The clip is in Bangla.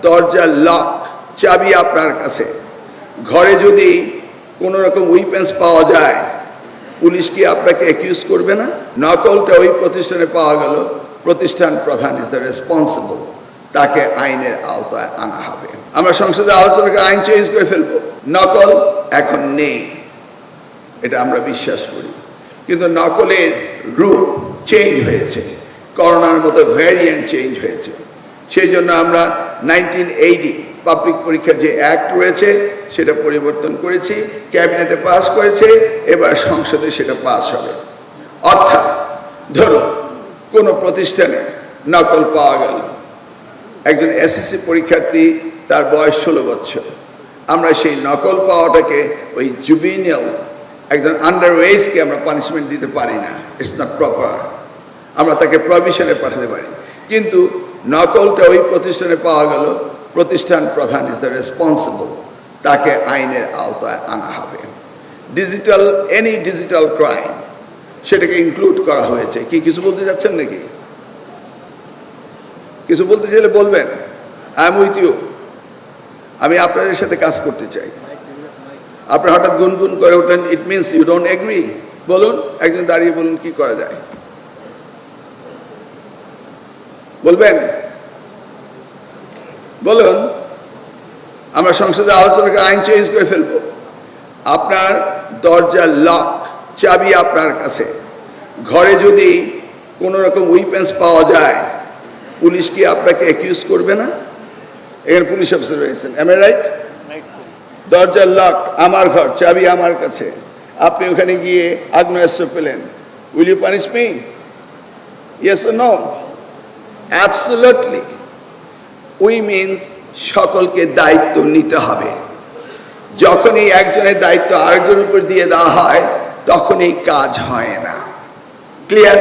দরজার লক, চাবি আপনার কাছে। ঘরে যদি কোনো রকম উইপেন্স পাওয়া যায়, পুলিশ কি আপনাকে অ্যাকিউজ করবে না? নকলটা ওই প্রতিষ্ঠানে পাওয়া গেল, প্রতিষ্ঠান প্রধান ইজ দ্য রেসপন্সিবল, তাকে আইনের আওতায় আনা হবে। আমরা সংসদে আলোচনা করে আইন চেঞ্জ করে ফেলবো। নকল এখন নেই, এটা আমরা বিশ্বাস করি, কিন্তু নকলের রূপ চেঞ্জ হয়েছে, করোনার মতো ভ্যারিয়েন্ট চেঞ্জ হয়েছে। সেই জন্য আমরা 1980 পাবলিক পরীক্ষার যে অ্যাক্ট রয়েছে সেটা পরিবর্তন করেছি, ক্যাবিনেটে পাস করেছে, এবার সংসদে সেটা পাস হবে। অর্থাৎ ধরুন কোনো প্রতিষ্ঠানে নকল পাওয়া গেল, একজন এসএসসি পরীক্ষার্থী, তার বয়স 16 বছর, আমরা সেই নকল পাওয়াটাকে ওই জুবিনিয়াল, একজন আন্ডার এজকে আমরা পানিশমেন্ট দিতে পারি না, ইটস নট প্রপার, আমরা তাকে প্রভিশনে পাঠাতে পারি। কিন্তু নকলটা ওই প্রতিষ্ঠানে পাওয়া গেল, প্রতিষ্ঠান প্রধান ইজ দ্য রেসপন্সিবল, তাকে আইনের আওতায় আনা হবে। ডিজিটাল, এনি ডিজিটাল ক্রাইম, সেটাকে ইনক্লুড করা হয়েছে। কি কিছু বলতে যাচ্ছেন নাকি? কিছু বলতে চাইলে বলবেন, আই এম উইথ ইউ, আমি আপনাদের সাথে কাজ করতে চাই। আপনি হঠাৎ গুনগুন করে উঠলেন, it means you don't agree. বলুন, একজন দাঁড়িয়ে বলুন কি করা যায়, বলবেন, বলুন। আমরা সংসদে আলোচনা করে আইন চেঞ্জ করে ফেলবো। আপনার দরজার লক, চাবি আপনার কাছে। ঘরে যদি কোনো রকম উইপেন্স পাওয়া যায়, পুলিশ কি আপনাকে অ্যাকিউজ করবে না? এখানে পুলিশ অফিসার রয়েছেন, এম আই রাইট? দরজার লক, আমার ঘর, চাবি আমার কাছে, আপনি ওখানে গিয়ে আগ্নেয়াস্ত্র পেলেন, will you punish me? Yes or no? Absolutely. We means সকলকে দায়িত্ব নিতে হবে। যখনই একজনের দায়িত্ব আরেকজনের উপর দিয়ে দেওয়া হয়, তখনই কাজ হয় না। ক্লিয়ার?